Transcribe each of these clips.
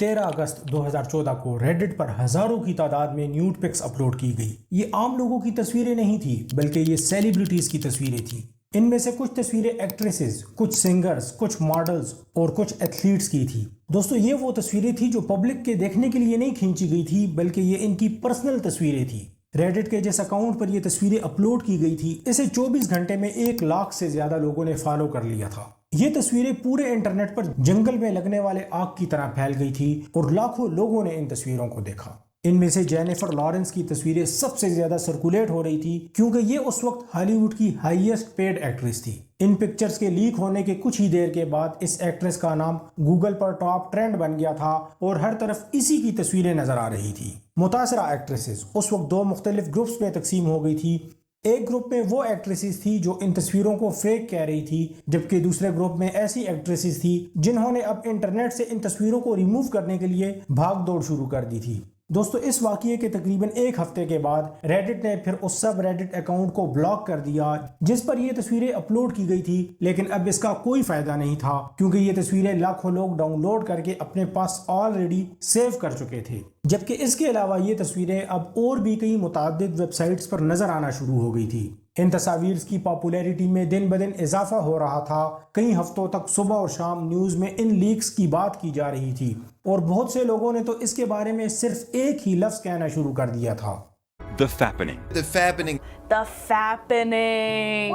13 اگست 2014 کو ریڈٹ پر ہزاروں کی تعداد میں نیوڈ پکس اپلوڈ کی گئی۔ یہ عام لوگوں کی تصویریں نہیں تھی بلکہ یہ سیلیبریٹیز کی تصویریں تھیں۔ ان میں سے کچھ تصویریں ایکٹریسز، کچھ سنگرز، کچھ ماڈلز اور کچھ ایتھلیٹس کی تھی۔ دوستو یہ وہ تصویریں تھی جو پبلک کے دیکھنے کے لیے نہیں کھینچی گئی تھی بلکہ یہ ان کی پرسنل تصویریں تھی۔ ریڈٹ کے جس اکاؤنٹ پر یہ تصویریں اپلوڈ کی گئی تھی اسے 24 گھنٹے میں 1 لاکھ سے زیادہ لوگوں نے فالو کر لیا تھا۔ یہ تصویریں پورے انٹرنیٹ پر جنگل میں لگنے والے آگ کی طرح پھیل گئی تھی اور لاکھوں لوگوں نے ان تصویروں کو دیکھا۔ ان میں سے جینیفر لارنس کی تصویریں سب سے زیادہ سرکولیٹ ہو رہی تھی کیونکہ یہ اس وقت ہالی ووڈ کی ہائیسٹ پیڈ ایکٹریس تھی۔ ان پکچرز کے لیک ہونے کے کچھ ہی دیر کے بعد اس ایکٹریس کا نام گوگل پر ٹاپ ٹرینڈ بن گیا تھا اور ہر طرف اسی کی تصویریں نظر آ رہی تھی۔ متاثرہ ایکٹریسز اس وقت 2 مختلف گروپس میں تقسیم ہو گئی تھی۔ ایک گروپ میں وہ ایکٹریسز تھی جو ان تصویروں کو فیک کہہ رہی تھی، جبکہ دوسرے گروپ میں ایسی ایکٹریسز تھی جنہوں نے اب انٹرنیٹ سے ان تصویروں کو ریموو کرنے کے لیے بھاگ دوڑ شروع کر دی تھی۔ دوستو اس واقعے کے تقریباً 1 ہفتے کے بعد ریڈٹ نے پھر اس سب ریڈٹ اکاؤنٹ کو بلاک کر دیا جس پر یہ تصویریں اپلوڈ کی گئی تھی، لیکن اب اس کا کوئی فائدہ نہیں تھا کیونکہ یہ تصویریں لاکھوں لوگ ڈاؤن لوڈ کر کے اپنے پاس آلریڈی سیو کر چکے تھے۔ جبکہ اس کے علاوہ یہ تصویریں اب اور بھی کئی متعدد ویب سائٹس پر نظر آنا شروع ہو گئی تھی۔ ان تصاویر کی پاپولیرٹی میں دن بدن اضافہ ہو رہا تھا۔ کئی ہفتوں تک صبح اور شام نیوز میں ان لیکس کی بات کی جا رہی تھی اور بہت سے لوگوں نے تو اس کے بارے میں صرف ایک ہی لفظ کہنا شروع کر دیا تھا: The Fappening. The Fappening. The Fappening.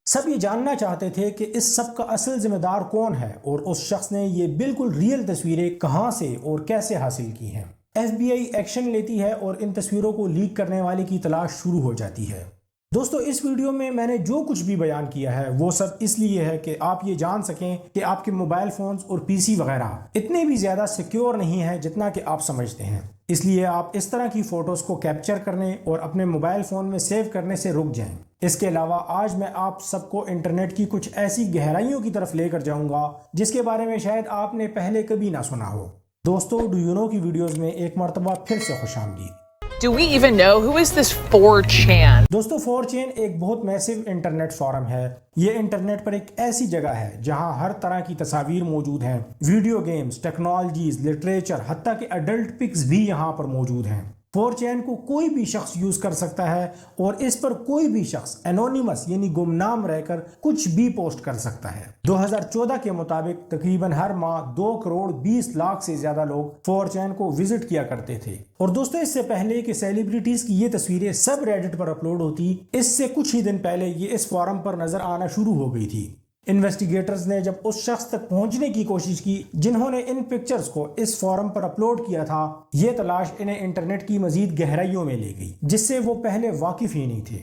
سب یہ جاننا چاہتے تھے کہ اس سب کا اصل ذمہ دار کون ہے اور اس شخص نے یہ بالکل ریئل تصویریں کہاں سے اور کیسے حاصل کی ہیں۔ ایف بی آئی ایکشن لیتی ہے اور ان تصویروں کو لیک کرنے والے کی تلاش شروع ہو جاتی ہے۔ دوستو اس ویڈیو میں نے جو کچھ بھی بیان کیا ہے وہ سب اس لیے ہے کہ آپ یہ جان سکیں کہ آپ کے موبائل فونز اور پی سی وغیرہ اتنے بھی زیادہ سیکیور نہیں ہیں جتنا کہ آپ سمجھتے ہیں۔ اس لیے آپ اس طرح کی فوٹوز کو کیپچر کرنے اور اپنے موبائل فون میں سیو کرنے سے رک جائیں۔ اس کے علاوہ آج میں آپ سب کو انٹرنیٹ کی کچھ ایسی گہرائیوں کی طرف لے کر جاؤں گا جس کے بارے میں شاید آپ نے پہلے کبھی نہ سنا ہو۔ دوستو ڈو یو نو کی ویڈیوز میں ایک مرتبہ پھر سے خوش آمدید۔ Do we even know who is this 4chan? دوستو 4chan ایک بہت میسو انٹرنیٹ فورم ہے۔ یہ انٹرنیٹ پر ایک ایسی جگہ ہے جہاں ہر طرح کی تصاویر موجود ہیں، ویڈیو گیمز، ٹیکنالوجیز، لٹریچر، حتیٰ کہ ایڈلٹ پکس بھی یہاں پر موجود ہیں۔ 4chan کو کوئی بھی شخص یوز کر سکتا ہے اور اس پر کوئی بھی شخص انونیمس یعنی گمنام رہ کر کچھ بھی پوسٹ کر سکتا ہے۔ 2014 کے مطابق تقریباً ہر ماہ 2 کروڑ 20 لاکھ سے زیادہ لوگ 4chan کو وزٹ کیا کرتے تھے۔ اور دوستو اس سے پہلے کہ سیلیبریٹیز کی یہ تصویریں سب ریڈٹ پر اپلوڈ ہوتی، اس سے کچھ ہی دن پہلے یہ اس فورم پر نظر آنا شروع ہو گئی تھی۔ انویسٹیگیٹرز نے جب اس شخص تک پہنچنے کی کوشش کی جنہوں نے ان پکچرز کو اس فورم پر اپلوڈ کیا تھا، یہ تلاش انہیں انٹرنیٹ کی مزید گہرائیوں میں لے گئی جس سے وہ پہلے واقف ہی نہیں تھے۔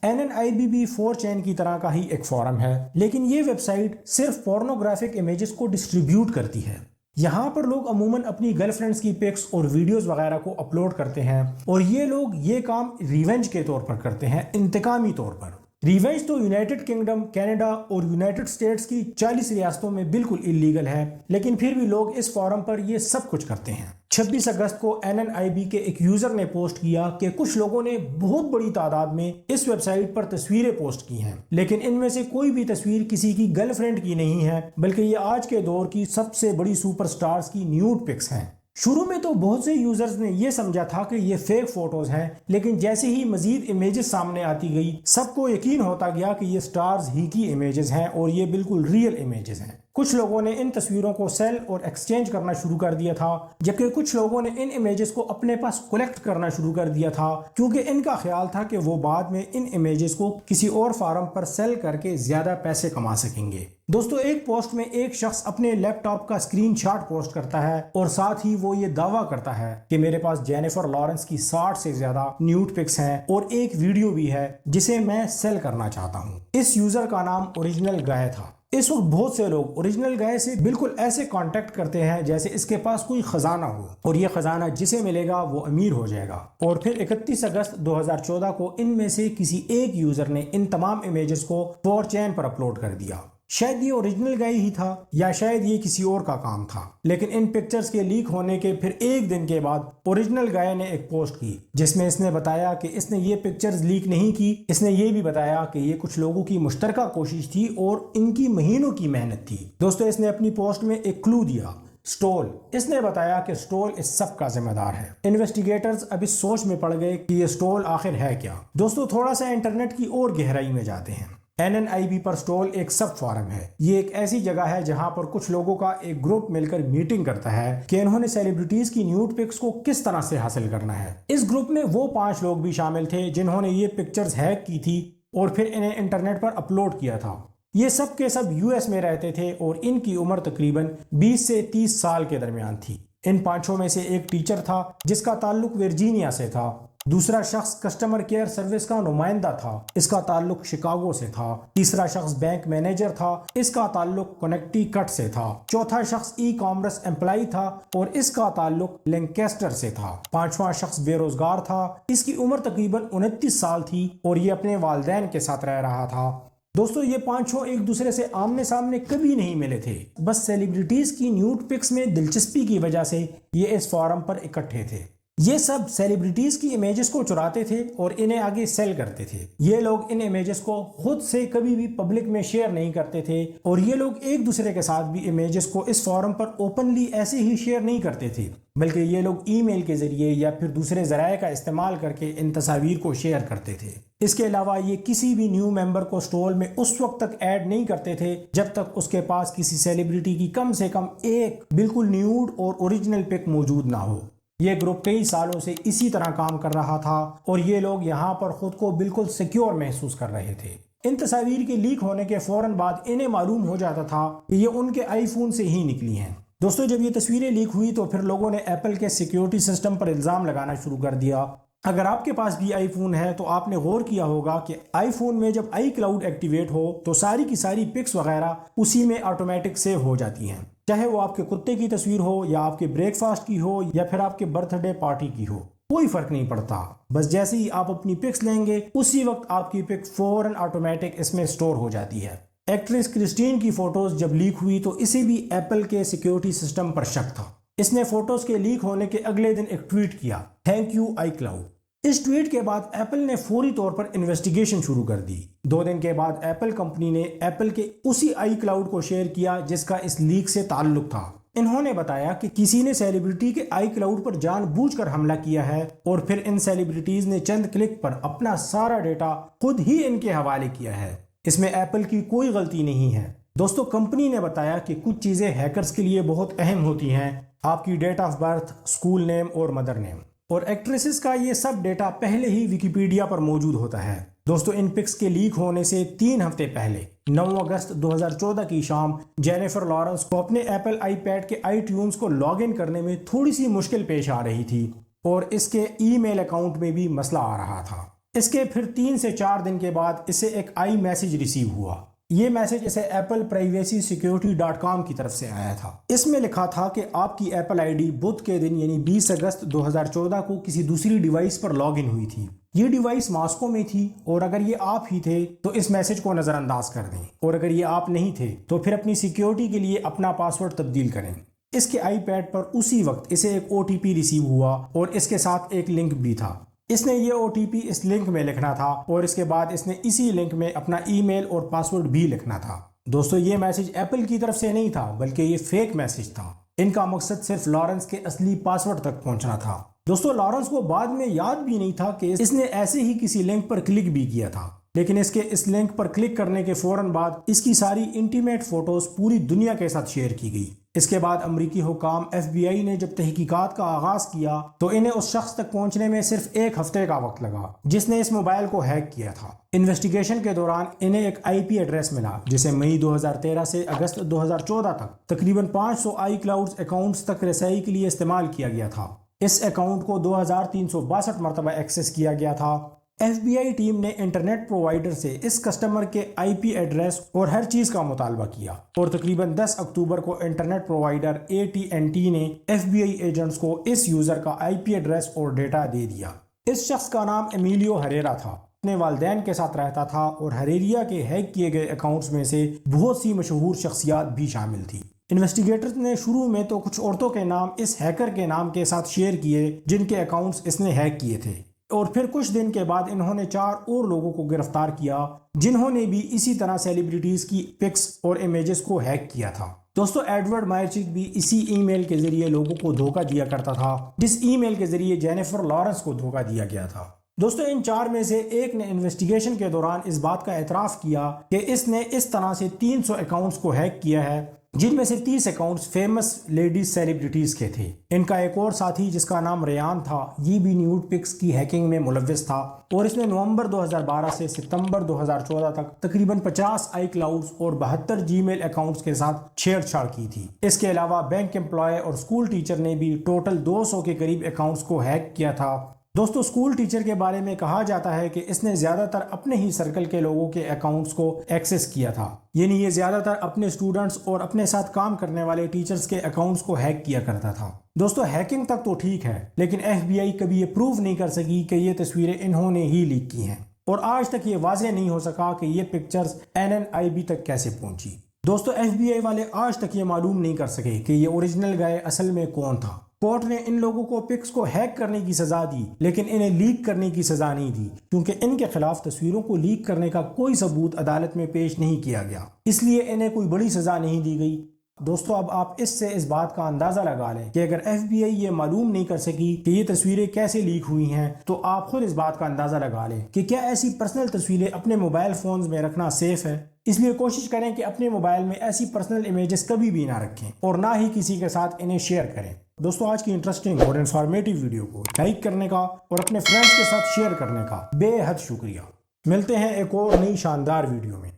NNIBB 4chan کی طرح کا ہی ایک فورم ہے، لیکن یہ ویب سائٹ صرف پورنوگرافک امیجز کو ڈسٹریبیوٹ کرتی ہے۔ یہاں پر لوگ عموماً اپنی گرل فرینڈز کی پکس اور ویڈیوز وغیرہ کو اپلوڈ کرتے ہیں اور یہ لوگ یہ کام ریونج کے طور پر کرتے ہیں، انتقامی طور پر۔ ریونج تو یونائٹڈ کنگڈم، کینیڈا اور یونائٹڈ اسٹیٹس کی 40 ریاستوں میں بالکل اللیگل ہے، لیکن پھر بھی لوگ اس فورم پر یہ سب کچھ کرتے ہیں۔ 26 اگست کو NNIB کے ایک یوزر نے پوسٹ کیا کہ کچھ لوگوں نے بہت بڑی تعداد میں اس ویب سائٹ پر تصویریں پوسٹ کی ہیں، لیکن ان میں سے کوئی بھی تصویر کسی کی گرل فرینڈ کی نہیں ہے بلکہ یہ آج کے دور کی سب سے بڑی سپر سٹارز کی نیوڈ پکس ہیں۔ شروع میں تو بہت سے یوزرز نے یہ سمجھا تھا کہ یہ فیک فوٹوز ہیں، لیکن جیسے ہی مزید امیجز سامنے آتی گئی سب کو یقین ہوتا گیا کہ یہ سٹارز ہی کی امیجز ہیں اور یہ بالکل ریئل امیجز ہیں۔ کچھ لوگوں نے ان تصویروں کو سیل اور ایکسچینج کرنا شروع کر دیا تھا، جبکہ کچھ لوگوں نے ان امیجز کو اپنے پاس کلیکٹ کرنا شروع کر دیا تھا کیونکہ ان کا خیال تھا کہ وہ بعد میں ان امیجز کو کسی اور فارم پر سیل کر کے زیادہ پیسے کما سکیں گے۔ دوستو ایک پوسٹ میں ایک شخص اپنے لیپ ٹاپ کا اسکرین شاٹ پوسٹ کرتا ہے اور ساتھ ہی وہ یہ دعویٰ کرتا ہے کہ میرے پاس جینیفر لارنس کی 60 سے زیادہ نیوڈ پکس ہیں اور ایک ویڈیو بھی ہے جسے میں سیل کرنا چاہتا ہوں۔ اس یوزر کا نام اوریجنل گائے تھا۔ اس وقت بہت سے لوگ اوریجنل گائے سے بالکل ایسے کانٹیکٹ کرتے ہیں جیسے اس کے پاس کوئی خزانہ ہو اور یہ خزانہ جسے ملے گا وہ امیر ہو جائے گا۔ اور پھر 31 اگست 2014 کو ان میں سے کسی ایک یوزر نے ان تمام امیجز کو 4chan پر اپلوڈ کر دیا۔ شاید یہ اوریجنل گائے ہی تھا یا شاید یہ کسی اور کا کام تھا، لیکن ان پکچرز کے لیک ہونے کے پھر ایک دن کے بعد اوریجنل گائے نے ایک پوسٹ کی جس میں اس نے بتایا کہ اس نے یہ پکچرز لیک نہیں کی، اس نے یہ بھی بتایا کہ یہ کچھ لوگوں کی مشترکہ کوشش تھی اور ان کی مہینوں کی محنت تھی۔ دوستو اس نے اپنی پوسٹ میں ایک کلو دیا سٹول، اس نے بتایا کہ سٹول اس سب کا ذمہ دار ہے۔ انویسٹیگیٹرز اب اس سوچ میں پڑ گئے کہ یہ سٹول آخر ہے کیا۔ دوستو تھوڑا سا انٹرنیٹ کی اور گہرائی میں جاتے ہیں۔ NNIB پر سٹول ایک سب فورم ہے۔ یہ ایک ایسی جگہ ہے جہاں پر کچھ لوگوں کا ایک گروپ مل کر میٹنگ کرتا ہے کہ انہوں نے سیلیبریٹیز کی نیوڈ پکس کو کس طرح سے حاصل کرنا ہے۔ اس گروپ میں وہ 5 لوگ بھی شامل تھے جنہوں نے یہ پکچرز ہیک کی تھی اور پھر انہیں انٹرنیٹ پر اپلوڈ کیا تھا۔ یہ سب کے سب US میں رہتے تھے اور ان کی عمر تقریباً 20 سے 30 سال کے درمیان تھی۔ ان 5 میں سے ایک ٹیچر تھا جس کا تعلق ورجینیا سے تھا، دوسرا شخص کسٹمر کیئر سروس کا نمائندہ تھا، اس کا تعلق شکاگو سے تھا، تیسرا شخص بینک مینیجر تھا، اس کا تعلق کنیکٹیکٹ سے تھا، چوتھا شخص ای کامرس امپلائی تھا اور اس کا تعلق لینکیسٹر سے تھا، 5واں شخص بے روزگار تھا، اس کی عمر تقریباً 29 سال تھی اور یہ اپنے والدین کے ساتھ رہ رہا تھا۔ دوستو یہ 5 ایک دوسرے سے آمنے سامنے کبھی نہیں ملے تھے، بس سیلیبریٹیز کی نیوڈ پکس میں دلچسپی کی وجہ سے یہ اس فورم پر اکٹھے تھے۔ یہ سب سیلیبریٹیز کی امیجز کو چراتے تھے اور انہیں آگے سیل کرتے تھے۔ یہ لوگ ان امیجز کو خود سے کبھی بھی پبلک میں شیئر نہیں کرتے تھے اور یہ لوگ ایک دوسرے کے ساتھ بھی امیجز کو اس فورم پر اوپنلی ایسے ہی شیئر نہیں کرتے تھے، بلکہ یہ لوگ ای میل کے ذریعے یا پھر دوسرے ذرائع کا استعمال کر کے ان تصاویر کو شیئر کرتے تھے۔ اس کے علاوہ یہ کسی بھی نیو ممبر کو سٹول میں اس وقت تک ایڈ نہیں کرتے تھے جب تک اس کے پاس کسی سیلیبریٹی کی کم سے کم ایک بالکل نیوڈ اور اوریجنل پک موجود نہ ہو۔ یہ گروپ کئی سالوں سے اسی طرح کام کر رہا تھا اور یہ لوگ یہاں پر خود کو بالکل سیکیور محسوس کر رہے تھے۔ ان تصاویر کے لیک ہونے کے فوراً بعد انہیں معلوم ہو جاتا تھا کہ یہ ان کے آئی فون سے ہی نکلی ہیں۔ دوستو جب یہ تصویریں لیک ہوئی تو پھر لوگوں نے ایپل کے سیکیورٹی سسٹم پر الزام لگانا شروع کر دیا۔ اگر آپ کے پاس بھی آئی فون ہے تو آپ نے غور کیا ہوگا کہ آئی فون میں جب آئی کلاؤڈ ایکٹیویٹ ہو تو ساری کی ساری پکس وغیرہ اسی میں آٹومیٹک سیو ہو جاتی ہیں، چاہے وہ آپ کے کتے کی تصویر ہو یا آپ کے بریک فاسٹ کی ہو یا پھر آپ کے برتھ ڈے پارٹی کی ہو، کوئی فرق نہیں پڑتا۔ بس جیسے ہی آپ اپنی پکس لیں گے اسی وقت آپ کی پک فوراً آٹومیٹک اس میں سٹور ہو جاتی ہے۔ ایکٹریس کرسٹین کی فوٹوز جب لیک ہوئی تو اسے بھی ایپل کے سیکیورٹی سسٹم پر شک تھا۔ اس نے فوٹوز کے لیک ہونے کے اگلے دن ایک ٹویٹ کیا، تھینک یو آئی کلاؤڈ۔ اس ٹویٹ کے بعد ایپل نے فوری طور پر انویسٹیگیشن شروع کر دی۔ 2 دن کے بعد ایپل کمپنی نے ایپل کے اسی آئی کلاؤڈ کو شیئر کیا جس کا اس لیک سے تعلق تھا۔ انہوں نے بتایا کہ کسی نے سیلیبریٹی کے آئی کلاؤڈ پر جان بوجھ کر حملہ کیا ہے اور پھر ان سیلیبریٹیز نے چند کلک پر اپنا سارا ڈیٹا خود ہی ان کے حوالے کیا ہے۔ اس میں ایپل کی کوئی غلطی نہیں ہے۔ دوستو کمپنی نے بتایا کہ کچھ چیزیں ہیکرز کے لیے بہت اہم ہوتی ہیں، آپ کی date of birth, school name اور مدر نیم، اور ایکٹریسز کا یہ سب ڈیٹا پہلے ہی ویکیپیڈیا پر موجود ہوتا ہے۔ دوستو ان پکس کے لیک ہونے سے 3 ہفتے پہلے 9 اگست 2014 کی شام جینیفر لارنس کو اپنے ایپل آئی پیڈ کے آئی ٹیونز کو لاگ ان کرنے میں تھوڑی سی مشکل پیش آ رہی تھی اور اس کے ای میل اکاؤنٹ میں بھی مسئلہ آ رہا تھا۔ اس کے پھر 3 سے 4 دن کے بعد اسے ایک آئی میسج ریسیو ہوا۔ یہ میسج اسے appleprivacy.security.com کی طرف سے آیا تھا۔ اس میں لکھا تھا کہ آپ کی ایپل آئی ڈی بدھ کے دن یعنی 20 اگست 2014 کو کسی دوسری ڈیوائس پر لاگ ان ہوئی تھی۔ یہ ڈیوائس ماسکو میں تھی اور اگر یہ آپ ہی تھے تو اس میسج کو نظر انداز کر دیں، اور اگر یہ آپ نہیں تھے تو پھر اپنی سیکیورٹی کے لیے اپنا پاسورڈ تبدیل کریں۔ اس کے آئی پیڈ پر اسی وقت اسے ایک OTP ریسیو ہوا اور اس کے ساتھ ایک لنک بھی تھا۔ اس نے یہ OTP اس لنک میں لکھنا تھا اور اس کے بعد اس نے اسی لنک میں اپنا ای میل اور پاسورڈ بھی لکھنا تھا۔ دوستو یہ میسج ایپل کی طرف سے نہیں تھا بلکہ یہ فیک میسج تھا۔ ان کا مقصد صرف لارنس کے اصلی پاسورڈ تک پہنچنا تھا۔ دوستو لارنس کو بعد میں یاد بھی نہیں تھا کہ اس نے ایسے ہی کسی لنک پر کلک بھی کیا تھا، لیکن اس کے اس لنک پر کلک کرنے کے فوراً بعد اس کی ساری انٹیمیٹ فوٹوز پوری دنیا کے ساتھ شیئر کی گئی۔ اس کے بعد امریکی حکام FBI نے جب تحقیقات کا آغاز کیا تو انہیں اس شخص تک پہنچنے میں صرف 1 ہفتے کا وقت لگا جس نے اس موبائل کو ہیک کیا تھا۔ انویسٹیگیشن کے دوران انہیں ایک IP ایڈریس ملا جسے مئی 2013 سے اگست 2014 تک تقریباً 500 آئی کلاؤڈ اکاؤنٹس تک رسائی کے لیے استعمال کیا گیا تھا۔ اس اکاؤنٹ کو 2362 مرتبہ ایکسس کیا گیا تھا۔ FBI ٹیم نے انٹرنیٹ پرووائیڈر سے اس کسٹمر کے IP ایڈریس اور ہر چیز کا مطالبہ کیا اور تقریباً 10 اکتوبر کو انٹرنیٹ پرووائیڈر AT&T نے FBI ایجنٹس کو اس یوزر کا IP ایڈریس اور ڈیٹا دے دیا۔ اس شخص کا نام ایمیلیو ہریرا تھا، اپنے والدین کے ساتھ رہتا تھا اور ہریریا کے ہیک کیے گئے اکاؤنٹس میں سے بہت سی مشہور شخصیات بھی شامل تھی۔ انویسٹیگیٹرز نے شروع میں تو کچھ عورتوں کے نام اس ہیکر کے نام کے ساتھ شیئر کیے جن کے اکاؤنٹس اس نے ہیک کیے تھے، اور پھر کچھ دن کے بعد انہوں نے 4 اور لوگوں کو گرفتار کیا جنہوں نے بھی اسی طرح سیلیبریٹیز کی پکس اور امیجز کو ہیک کیا تھا۔ دوستو ایڈورڈ مائرچک بھی اسی ای میل کے ذریعے لوگوں کو دھوکہ دیا کرتا تھا جس ای میل کے ذریعے جینیفر لارنس کو دھوکہ دیا گیا تھا۔ دوستو ان 4 میں سے ایک نے انویسٹیگیشن کے دوران اس بات کا اعتراف کیا کہ اس نے اس طرح سے 300 اکاؤنٹس کو ہیک کیا ہے، جن میں سے 30 اکاؤنٹس فیمس لیڈیز سیلیبریٹیز کے تھے۔ ان کا ایک اور ساتھی جس کا نام ریان تھا، یہ بھی نیوڈ پکس کی ہیکنگ میں ملوث تھا، اور اس نے نومبر 2012 سے ستمبر 2014 تک تقریباً 50 آئی کلاؤڈز اور 72 جی میل اکاؤنٹس کے ساتھ چھیڑ چھاڑ کی تھی۔ اس کے علاوہ بینک امپلائی اور اسکول ٹیچر نے بھی ٹوٹل 200 کے قریب اکاؤنٹس کو ہیک کیا تھا۔ دوستو اسکول ٹیچر کے بارے میں کہا جاتا ہے کہ اس نے زیادہ تر اپنے ہی سرکل کے لوگوں کے اکاؤنٹس کو ایکسس کیا تھا، یعنی یہ زیادہ تر اپنے اسٹوڈنٹس اور اپنے ساتھ کام کرنے والے ٹیچرز کے اکاؤنٹس کو ہیک کیا کرتا تھا۔ دوستو ہیکنگ تک تو ٹھیک ہے، لیکن ایف بی آئی کبھی یہ پروف نہیں کر سکی کہ یہ تصویریں انہوں نے ہی لیک کی ہیں، اور آج تک یہ واضح نہیں ہو سکا کہ یہ پکچرز NNIB تک کیسے پہنچی۔ دوستو ایف بی آئی والے آج تک یہ معلوم نہیں کر سکے کہ یہ اوریجنل گائے اصل میں کون تھا۔ کورٹ نے ان لوگوں کو پکس کو ہیک کرنے کی سزا دی، لیکن انہیں لیک کرنے کی سزا نہیں دی، کیونکہ ان کے خلاف تصویروں کو لیک کرنے کا کوئی ثبوت عدالت میں پیش نہیں کیا گیا، اس لیے انہیں کوئی بڑی سزا نہیں دی گئی۔ دوستو اب آپ اس سے اس بات کا اندازہ لگا لیں کہ اگر ایف بی آئی یہ معلوم نہیں کر سکی کہ یہ تصویریں کیسے لیک ہوئی ہیں، تو آپ خود اس بات کا اندازہ لگا لیں کہ کیا ایسی پرسنل تصویریں اپنے موبائل فونز میں رکھنا سیف ہے۔ اس لیے کوشش کریں کہ اپنے موبائل میں ایسی پرسنل امیجز کبھی بھی نہ رکھیں، اور نہ ہی کسی کے ساتھ انہیں شیئر کریں۔ دوستو آج کی انٹرسٹنگ اور انفارمیٹو ویڈیو کو لائک کرنے کا اور اپنے فرینڈز کے ساتھ شیئر کرنے کا بے حد شکریہ۔ ملتے ہیں ایک اور نئی شاندار ویڈیو میں۔